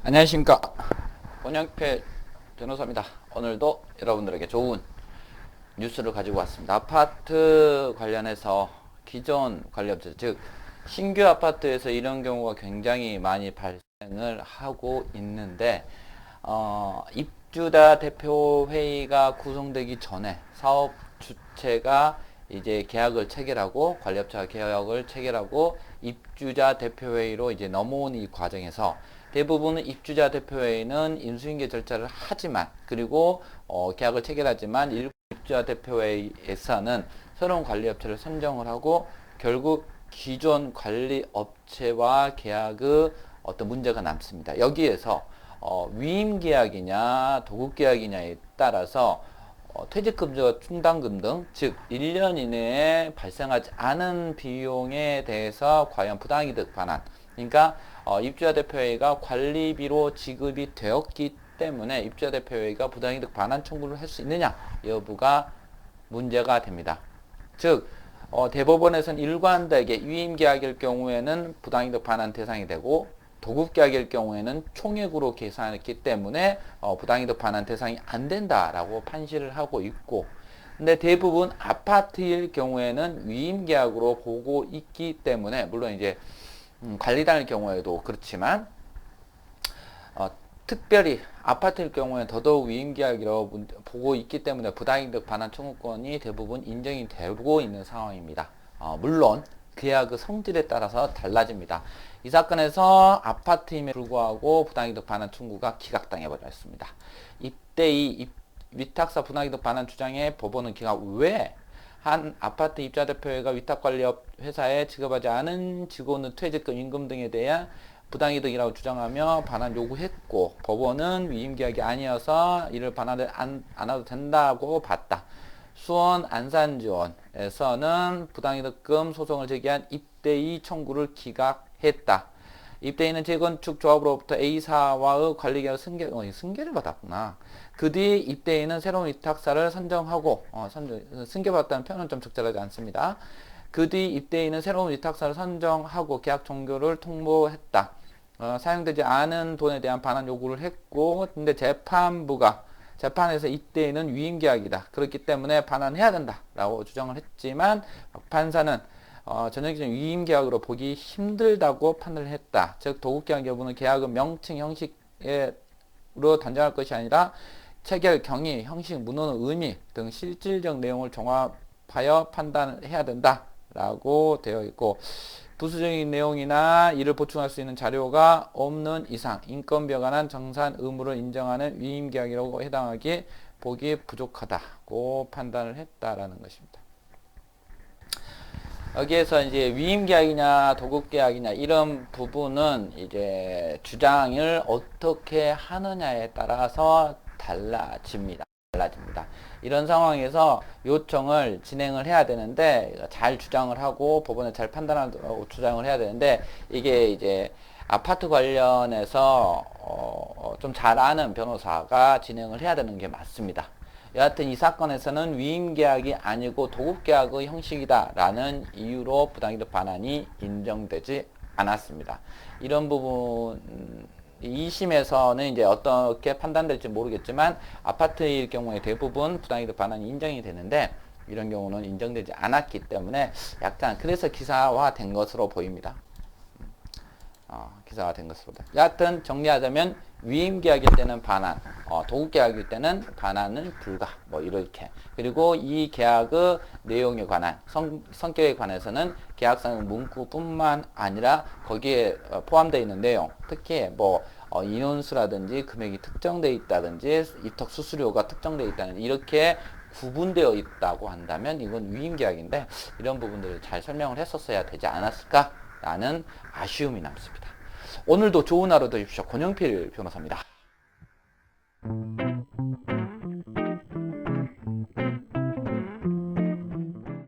안녕하십니까. 권영필 변호사입니다. 오늘도 여러분들에게 좋은 뉴스를 가지고 왔습니다. 아파트 관련해서 기존 관리업체, 즉 신규 아파트에서 이런 경우가 굉장히 많이 발생을 하고 있는데 입주자 대표회의가 구성되기 전에 사업 주체가 이제 계약을 체결하고 관리업체가 계약을 체결하고 입주자 대표회의로 이제 넘어온 이 과정에서 대부분은 입주자 대표회의는 인수인계 절차를 하지만 그리고 계약을 체결하지만 일부 입주자 대표회의에서는 새로운 관리업체를 선정을 하고 결국 기존 관리업체와 계약의 어떤 문제가 남습니다. 여기에서 위임계약이냐 도급계약이냐에 따라서 퇴직금과 충당금 등 즉 1년 이내에 발생하지 않은 비용에 대해서 과연 부당이득 반환, 그러니까 입주자 대표회의가 관리비로 지급이 되었기 때문에 입주자 대표회의가 부당이득 반환 청구를 할 수 있느냐 여부가 문제가 됩니다. 즉 대법원에서는 일관되게 위임계약일 경우에는 부당이득 반환 대상이 되고 도급계약일 경우에는 총액으로 계산했기 때문에 부당이득 반환 대상이 안 된다라고 판시를 하고 있고, 근데 대부분 아파트일 경우에는 위임계약으로 보고 있기 때문에 물론 이제 관리단일 경우에도 그렇지만 특별히 아파트일 경우에 더더욱 위임계약이라고 보고 있기 때문에 부당이득 반환 청구권이 대부분 인정이 되고 있는 상황입니다. 물론 계약의 성질에 따라서 달라집니다. 이 사건에서 아파트임에 불구하고 부당이득 반환 청구가 기각당해 버렸습니다. 이때 위탁사 부당이득 반환 주장에 법원은 기각, 왜 한 아파트 입주자 대표회가 위탁관리업 회사에 지급하지 않은 직원의 퇴직금, 임금 등에 대한 부당이득이라고 주장하며 반환 요구했고, 법원은 위임계약이 아니어서 이를 반환을 안 해도 된다고 봤다. 수원 안산지원에서는 부당이득금 소송을 제기한 입대이 청구를 기각했다. 입대인은 재건축 조합으로부터 A사와의 관리계약 승계를 받았구나. 그 뒤 입대인은 새로운 위탁사를 선정하고 승계받았다는 표현은 좀 적절하지 않습니다. 그 뒤 입대인은 새로운 위탁사를 선정하고 계약 종료를 통보했다. 사용되지 않은 돈에 대한 반환 요구를 했고, 근데 재판에서 입대인은 위임계약이다, 그렇기 때문에 반환해야 된다 라고 주장을 했지만 판사는 전형적인 위임계약으로 보기 힘들다고 판단을 했다. 즉 도급계약 여부는 계약의 명칭 형식으로 단정할 것이 아니라 체결 경위, 형식, 문헌의 의미 등 실질적 내용을 종합하여 판단을 해야 된다 라고 되어 있고, 부수적인 내용이나 이를 보충할 수 있는 자료가 없는 이상 인건비에 관한 정산 의무를 인정하는 위임계약이라고 해당하기에 보기 부족하다고 판단을 했다라는 것입니다. 여기에서 이제 위임계약이냐 도급계약이냐 이런 부분은 이제 주장을 어떻게 하느냐에 따라서 달라집니다. 이런 상황에서 요청을 진행을 해야 되는데 잘 주장을 하고 법원에 잘 판단하고 주장을 해야 되는데, 이게 이제 아파트 관련해서 좀 잘 아는 변호사가 진행을 해야 되는 게 맞습니다. 여하튼 이 사건에서는 위임계약이 아니고 도급계약의 형식이다라는 이유로 부당이득 반환이 인정되지 않았습니다. 이런 부분 2심에서는 이제 어떻게 판단될지 모르겠지만 아파트일 경우에 대부분 부당이득 반환이 인정이 되는데 이런 경우는 인정되지 않았기 때문에 약간 그래서 기사화된 것으로 보입니다. 기사화된 것으로. 여하튼 정리하자면 위임계약일 때는 반환, 도급계약일 때는 반환은 불가, 뭐 이렇게. 그리고 이 계약의 내용에 관한, 성격에 관해서는 계약상 문구뿐만 아니라 거기에 포함되어 있는 내용, 특히 뭐 인원수라든지 금액이 특정되어 있다든지 입탁 수수료가 특정되어 있다든지 이렇게 구분되어 있다고 한다면 이건 위임계약인데 이런 부분들을 잘 설명을 했었어야 되지 않았을까라는 아쉬움이 남습니다. 오늘도 좋은 하루 되십시오. 권영필 변호사입니다.